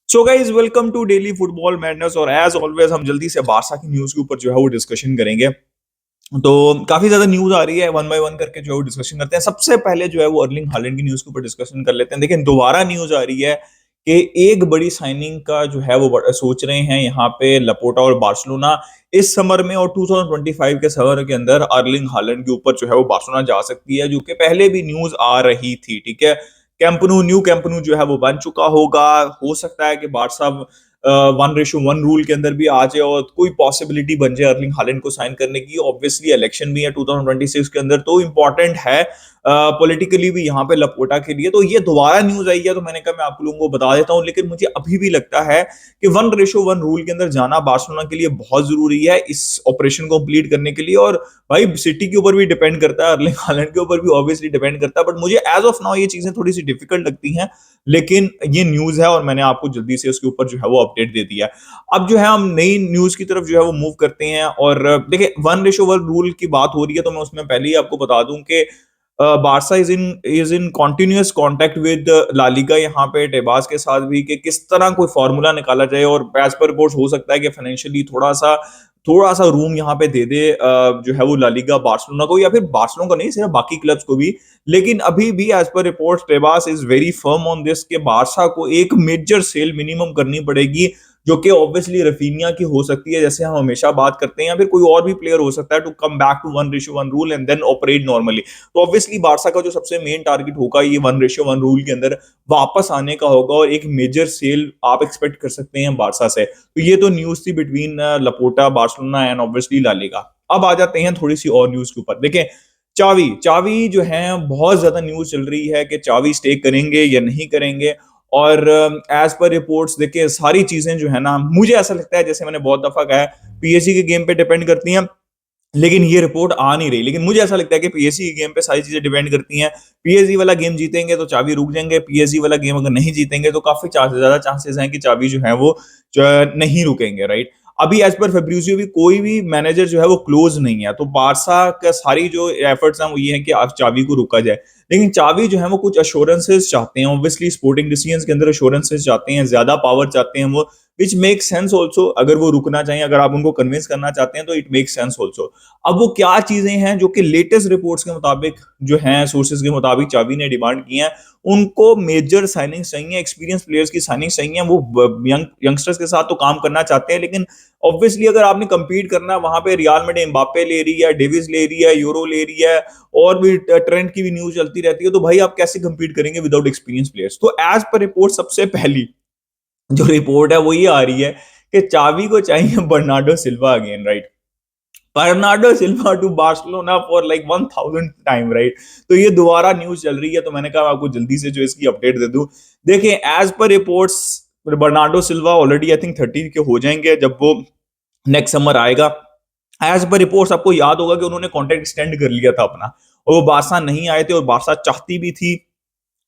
So guys welcome to daily football madness. और as always हम जल्दी से बारसा की न्यूज के ऊपर जो है वो डिस्कशन करेंगे। तो काफी ज्यादा न्यूज आ रही है, वन बाय वन करके जो है वो डिस्कशन करते हैं। सबसे पहले जो है वो अर्लिंग हालैंड की न्यूज के ऊपर डिस्कशन कर लेते हैं। देखिए दोबारा न्यूज आ रही है कि एक बड़ी साइनिंग का जो है वो सोच रहे हैं यहाँ पे लपोटा और बार्सिलोना इस समर में, और 2025 के समर के अंदर अर्लिंग हालैंड के ऊपर जो है वो बार्सिलोना जा सकती है, जो कि पहले भी न्यूज आ रही थी। ठीक है, कैंपनू न्यू कैंपनू जो है वो बन चुका होगा। हो सकता है कि बारसा 1:1 रूल के अंदर भी आ जाए और कोई पॉसिबिलिटी बन जाए अर्लिंग हालैंड को साइन करने की। ऑब्वियसली इलेक्शन भी है 2026 के अंदर, तो इंपॉर्टेंट है पॉलिटिकली भी यहाँ पे लपोटा के लिए। तो ये दोबारा न्यूज आई है, तो मैंने कहा मैं आप लोगों को बता देता हूँ। लेकिन मुझे अभी भी लगता है कि 1:1 रूल के अंदर जाना बार्सिलोना के लिए बहुत जरूरी है इस ऑपरेशन को कंप्लीट करने के लिए। और भाई सिटी के ऊपर भी डिपेंड करता है, अर्लिंग हालैंड के ऊपर भी ऑब्वियसली डिपेंड करता है, बट मुझे एज ऑफ नाउ ये चीजें थोड़ी सी डिफिकल्ट लगती हैं। लेकिन ये न्यूज है और मैंने आपको जल्दी से उसके ऊपर जो है वो अपडेट दे दिया। अब जो है हम नई न्यूज की तरफ जो है वो मूव करते हैं। और देखिए 1:1 रूल की बात हो रही है, तो मैं उसमें पहले ही आपको बता दूं कि Barca is in continuous contact with La Liga यहाँ पे टेबास के साथ भी, कि किस तरह कोई फॉर्मूला निकाला जाए। और एज पर रिपोर्ट्स हो सकता है कि फाइनेंशियली थोड़ा सा रूम यहाँ पे दे दे जो है वो ला लीगा बार्सिलोना को, या फिर बार्सिलोना को नहीं, सिर्फ बाकी क्लब्स को भी। लेकिन अभी भी as per reports Tebas is very firm on this के बारसा को एक मेजर सेल मिनिमम करनी पड़ेगी, जो कि ऑब्वियसली रफीनिया की हो सकती है, जैसे हम हमेशा बात करते हैं, या फिर कोई और भी प्लेयर हो सकता है to come back to 1:1 rule and then operate normally. तो ऑब्वियसली बारसा का जो सबसे मेन टारगेट होगा ये 1:1 रूल के अंदर वापस आने का होगा, और एक मेजर सेल आप एक्सपेक्ट कर सकते हैं बारसा से। तो ये तो न्यूज थी between Laporta Barcelona and obviously La Liga. अब आ जाते हैं थोड़ी सी और न्यूज के ऊपर। देखें चावी चावी जो है बहुत ज्यादा न्यूज चल रही है कि चावी स्टे करेंगे या नहीं करेंगे। और एज पर रिपोर्ट्स देखिए सारी चीजें जो है ना, मुझे ऐसा लगता है, जैसे मैंने बहुत दफा कहा है, पीएसजी के गेम पे डिपेंड करती हैं। लेकिन ये रिपोर्ट आ नहीं रही, लेकिन मुझे ऐसा लगता है कि पीएसजी के गेम पे सारी चीजें डिपेंड करती हैं। पीएसजी वाला गेम जीतेंगे तो चाबी रुक जाएंगे, पीएसजी वाला गेम अगर नहीं जीतेंगे तो काफी ज्यादा चांसेस हैं कि चाबी जो है वो नहीं रुकेंगे, राइट। अभी एज पर फेब्रिजियो भी कोई भी मैनेजर जो है वो क्लोज नहीं है, तो बारसा का सारी जो एफर्ट्स हैं वो ये है कि आप चाबी को रुका जाए। लेकिन चाबी जो है वो कुछ अश्योरेंसेस चाहते हैं, ऑब्वियसली स्पोर्टिंग डिसीजंस के अंदर अश्योरेंसेस चाहते हैं, ज्यादा पावर चाहते हैं वो, विच मेक सेंस ऑल्सो। अगर वो रुकना चाहिए, अगर आप उनको कन्विंस करना चाहते हैं तो इट मेक सेंस ऑल्सो। अब वो क्या चीजें हैं जो कि लेटेस्ट रिपोर्ट्स के मुताबिक जो हैं, सोर्सेज के मुताबिक चाबी ने डिमांड की हैं, उनको मेजर साइनिंग चाहिए, एक्सपीरियंस प्लेयर्स की साइनिंग चाहिए। वो यंगस्टर्स के साथ तो काम करना चाहते हैं, लेकिन ऑब्वियसली अगर आपने कंपीट करना है वहां पे, रियल में एम्बापे ले रही है, डेविस ले रही है, यूरो ले रही है, और भी ट्रेंड की भी न्यूज चलती रहती है, तो भाई आप कैसे कंपीट करेंगे विदाउट एक्सपीरियंस प्लेयर्स। तो एज पर रिपोर्ट सबसे पहली जो रिपोर्ट है वो ये आ रही है कि चावी को चाहिए Bernardo Silva again, right. Bernardo Silva to Barcelona for like 1000 time, right. तो ये दोबारा न्यूज चल रही है, तो मैंने कहा आपको जल्दी से जो इसकी अपडेट दे दूं। देखिए as per reports Bernardo Silva already I think 30 के हो जाएंगे जब वो नेक्स्ट समर आएगा। एज पर रिपोर्ट्स आपको याद होगा कि उन्होंने कॉन्ट्रैक्ट एक्सटेंड कर लिया था अपना, और वो बारसा नहीं आए थे, और बारसा चाहती भी थी,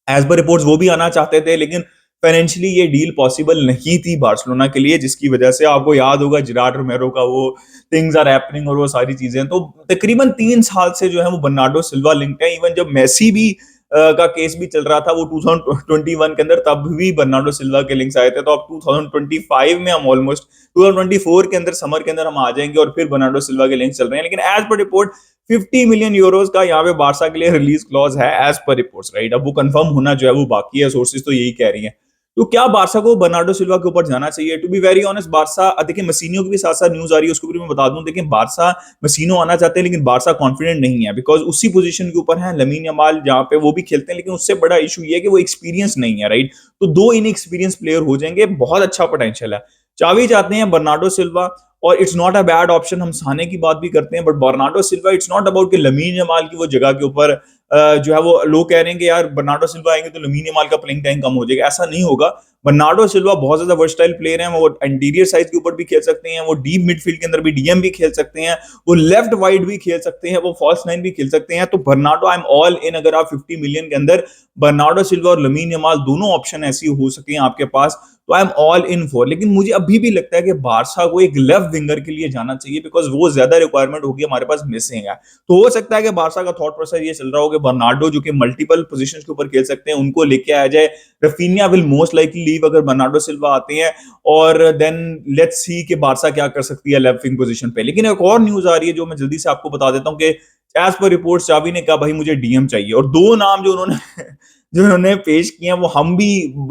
एज पर रिपोर्ट्स वो भी आना चाहते थे, लेकिन फाइनेंशियली ये डील पॉसिबल नहीं थी बार्सिलोना के लिए, जिसकी वजह से आपको याद होगा जिरार्ड रोमेरो का वो थिंग्स आर हैपनिंग और वो सारी चीजें। तो तकरीबन 3 साल से जो है वो बर्नार्डो सिल्वा लिंक्ड है। इवन जब मेसी भी का केस भी चल रहा था वो 2021 के अंदर, तब भी बर्नार्डो सिल्वा के लिंक्स आए थे। तो अब 2025 में हम ऑलमोस्ट 2024 के अंदर समर के अंदर हम आ जाएंगे और फिर बर्नार्डो सिल्वा के लिंक्स चल रहे हैं। लेकिन as per report 50 million euros का यहाँ पे बारसा के लिए रिलीज क्लॉज है एज पर रिपोर्ट्स, राइट। अब वो कंफर्म होना जो है वो बाकी है, सोर्सेज तो यही कह रही हैं। तो क्या बारसा को बर्नार्डो सिल्वा के ऊपर जाना चाहिए? To be very honest, Barca देखिए मसीनो की भी साथ साथ न्यूज आ रही है, उसके ऊपर मैं बता दूं। देखिए बारसा मसीनो आना चाहते हैं, लेकिन बारसा कॉन्फिडेंट नहीं है, बिकॉज उसी पोजीशन के ऊपर है लमीन यमाल, जहां पे वो भी खेलते हैं, लेकिन उससे बड़ा इशू ये है कि वो एक्सपीरियंस नहीं है, राइट। तो दो इनएक्सपीरियंस प्लेयर हो जाएंगे, बहुत अच्छा पोटेंशियल है। चावी चाहते हैं बर्नार्डो सिल्वा, और it's not a bad option. हम साने की बात भी करते हैं, but Bernardo Silva it's not about कि लमीन यमाल की वो जगह के ऊपर जो है वो लोग कह रहे हैं कि यार बर्नार्डो सिल्वा आएंगे तो लमीन यमाल का प्लेइंग टाइम कम हो जाएगा। ऐसा नहीं होगा। बर्नार्डो सिल्वा बहुत ज्यादा वर्सटाइल प्लेयर हैं, वो इंटीरियर साइड के ऊपर भी खेल सकते हैं, वो डीप मिडफील्ड के अंदर भी डीएम भी खेल सकते हैं, वो लेफ्ट वाइड भी खेल सकते हैं, वो फॉल्स नाइन भी खेल सकते हैं। तो Bernardo I am all in. अगर आप 50 मिलियन के अंदर बर्नार्डो सिल्वा और लमीन यमाल दोनों ऑप्शन ऐसी हो सके आपके पास, तो I am all in for. लेकिन मुझे अभी भी लगता है कि बारसा को एक लेफ्ट विंगर के लिए जाना चाहिए, बिकॉज वो ज्यादा रिक्वायरमेंट होगी, हमारे पास मिसिंग है। तो हो सकता है कि बारसा का थॉट प्रोसेस ये चल रहा हो कि बर्नार्डो जो कि मल्टीपल पोजीशंस के ऊपर खेल सकते हैं उनको लेके आ जाए। Raphinha will most likely leave अगर बर्नार्डो सिल्वा आते हैं, और देन लेट्स सी कि बारसा क्या कर सकती है लेफ्ट विंग पोजीशन पे। लेकिन एक और न्यूज आ रही है जो मैं जल्दी से आपको बता देता हूं कि एज पर रिपोर्ट चावी ने कहा भाई मुझे डीएम चाहिए, और दो नाम जो उन्होंने जो उन्होंने पेश किए हैं वो हम भी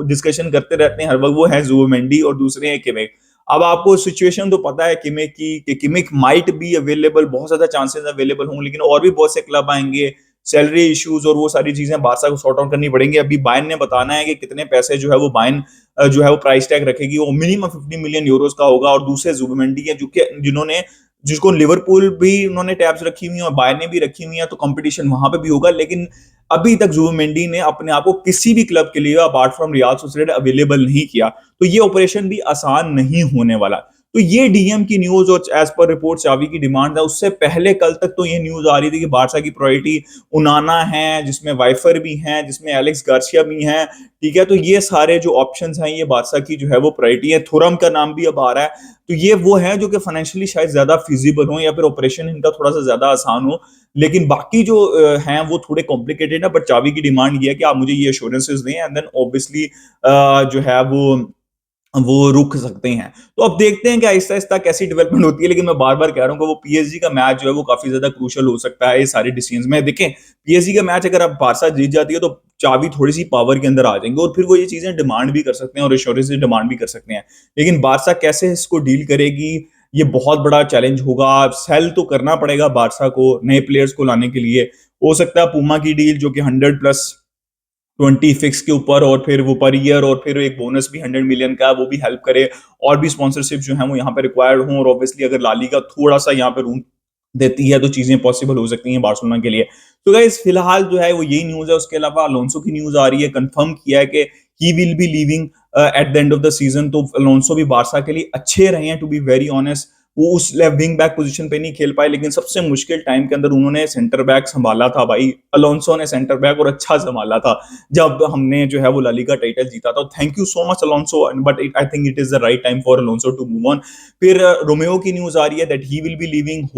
डिस्कशन करते रहते हैं हर वक्त, वो है जुबमेंडी और दूसरे हैं किमिक। अब आपको सिचुएशन तो पता है किमिक की कि किमिक माइट बी अवेलेबल, बहुत ज्यादा चांसेस अवेलेबल होंगे, लेकिन और भी बहुत से क्लब आएंगे, सैलरी इश्यूज और वो सारी चीजें बारसा को सॉर्ट आउट करनी पड़ेंगी। अभी बायन ने बताना है कि कितने पैसे जो है वो बायन जो है वो प्राइस टैग रखेगी, वो मिनिमम 50 मिलियन यूरोस का होगा। और दूसरे जुबमेंडी है जो कि जिन्होंने जिसको लिवरपूल भी उन्होंने टैब्स रखी हुई है और बायन ने भी रखी हुई है, तो कंपटीशन वहां पे भी होगा। लेकिन अभी तक जुबमेंडी ने अपने आप को किसी भी क्लब के लिए अपार्ट फ्रॉम रियाल सोसिएडाद अवेलेबल नहीं किया, तो ये ऑपरेशन भी आसान नहीं होने वाला। तो ये डीएम की न्यूज और एज पर रिपोर्ट चावी की डिमांड है, उससे पहले कल तक तो ये न्यूज आ रही थी कि बारसा की प्रायोरिटी उनाना है, जिसमें वाइफर भी हैं, जिसमें एलेक्स गार्सिया भी हैं। ठीक है, तो ये सारे जो ऑप्शंस हैं ये बारसा की जो है वो प्रायोरिटी है। थुरम का नाम भी अब आ रहा है, तो ये वो है जो कि फाइनेंशियली शायद ज्यादा फिजिबल हो या फिर ऑपरेशन इनका थोड़ा सा ज्यादा आसान हो। लेकिन बाकी जो हैं वो थोड़े कॉम्प्लिकेटेड है, बट चावी की डिमांड ये है कि आप मुझे ये एश्योरेंसेस दें, एंड देन ऑब्वियसली जो है वो रुक सकते हैं। तो अब देखते हैं कि आहिस्ता आहिस्ता कैसी डेवलपमेंट होती है। लेकिन मैं बार बार कह रहा हूँ कि वो पीएसजी का मैच जो है वो काफी ज्यादा क्रूशल हो सकता है ये सारे डिसीजंस में। देखें, पीएसजी का मैच अगर आप बारसा जीत जाती है तो चाबी थोड़ी सी पावर के अंदर आ जाएंगे, और फिर वो ये चीजें डिमांड भी कर सकते हैं और एश्योरेंस डिमांड भी कर सकते हैं। लेकिन बारसा कैसे इसको डील करेगी, ये बहुत बड़ा चैलेंज होगा। सेल तो करना पड़ेगा बारसा को नए प्लेयर्स को लाने के लिए। हो सकता है पुमा की डील जो कि 100+20 फिक्स के ऊपर, और फिर वो पर ईयर, और फिर एक बोनस भी 100 मिलियन का, वो भी हेल्प करे। और भी स्पॉन्सरशिप जो है वो यहाँ पे रिक्वायर्ड हो, और ऑब्वियसली अगर लालीगा थोड़ा सा यहाँ पे रूम देती है तो चीजें पॉसिबल हो सकती हैं बार्सिलोना के लिए। तो गाइस फिलहाल जो है वो यही न्यूज है। उसके अलावा अलोंसो की न्यूज आ रही है, कंफर्म किया है कि ही will be leaving at the end of the season. तो अलोंसो भी बारसा के लिए अच्छे रहे हैं, टू बी वेरी ऑनेस्ट। वो उस विंग बैक पोजीशन पे नहीं खेल पाए, लेकिन सबसे मुश्किल टाइम के अंदर उन्होंने सेंटर बैक संभाला था भाई। अलोंसो ने सेंटर बैक और अच्छा संभाला था जब हमने जो है वो ला लीगा टाइटल जीता था। Thank you so much Alonso, but I think it is the right time for Alonso to move on. फिर रोमेओ की न्यूज आ रही है that he will be leaving.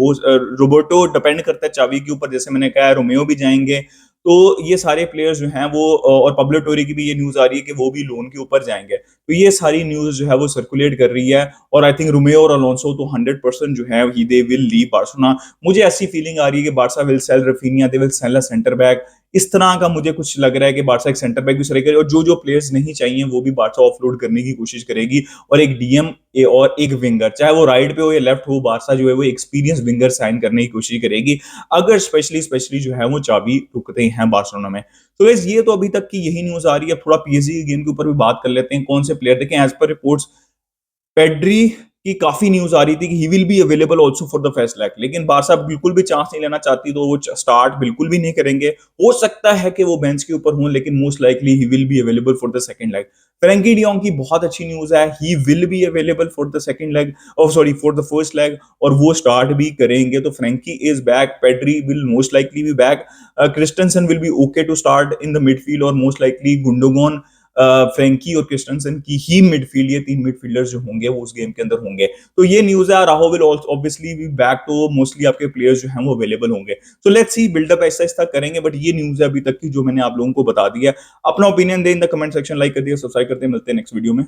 Roberto depend करता है चावी के ऊपर, जैसे मैंने कहा रोमेओ भी जाएंगे। तो ये सारे प्लेयर्स जो हैं वो, और पब्लो टोरी की भी ये न्यूज आ रही है कि वो भी लोन के ऊपर जाएंगे। तो ये सारी न्यूज जो है वो सर्कुलेट कर रही है, और आई थिंक रोमेओ और अलोंसो तो 100% जो है ही दे विल लीव बार्सिलोना। मुझे ऐसी फीलिंग आ रही है कि Barca will sell Raphinha, they will sell a centre back. इस तरह का मुझे कुछ लग रहा है कि बारसा एक सेंटर बैक भी सेलेक्ट करे, और जो जो प्लेयर्स नहीं चाहिए वो भी बारसा ऑफलोड करने की कोशिश करेगी। और एक डीएम और एक विंगर, चाहे वो राइट पे हो या लेफ्ट हो, बारसा जो है वो एक्सपीरियंस विंगर साइन करने की कोशिश करेगी, अगर स्पेशली जो है वो चाबी रुकते हैं बार्सिलोना में। तो गाइस ये तो अभी तक की यही न्यूज आ रही है। थोड़ा पीएसजी के गेम के ऊपर भी बात कर लेते हैं, कौन से प्लेयर देखें। एज पर रिपोर्ट्स पेड्री की काफी न्यूज आ रही थी कि ही will be available also for the first leg, लेकिन बारसा बिल्कुल भी चांस नहीं लेना चाहती, तो वो स्टार्ट बिल्कुल भी नहीं करेंगे। हो सकता है कि वो बेंच के ऊपर हों, लेकिन most likely he will be available for the second leg. Frenkie de Jong की बहुत अच्छी न्यूज है, he will be available for the second leg, और sorry for the first leg, और वो स्टार्ट भी करेंगे। तो Frenkie is back, Pedri will most likely be back, Christensen will be okay to start in the midfield, और most likely Gundogan, Frenkie और Christensen की ही midfield, ये तीन मिडफील्डर्स जो होंगे वो उस गेम के अंदर होंगे। तो ये न्यूज है, राहो विल ऑब्वियसली बी बैक, तो मोस्टली आपके प्लेयर्स जो हैं वो अवेलेबल होंगे। तो लेट्स सी, बिल्डअप ऐसा ऐसा करेंगे, बट ये न्यूज है अभी तक की जो मैंने आप लोगों को बता दी है। अपना ओपिनियन दें in the comment section, like कर दिया, सब्सक्राइब करते हैं, मिलते हैं नेक्स्ट वीडियो में।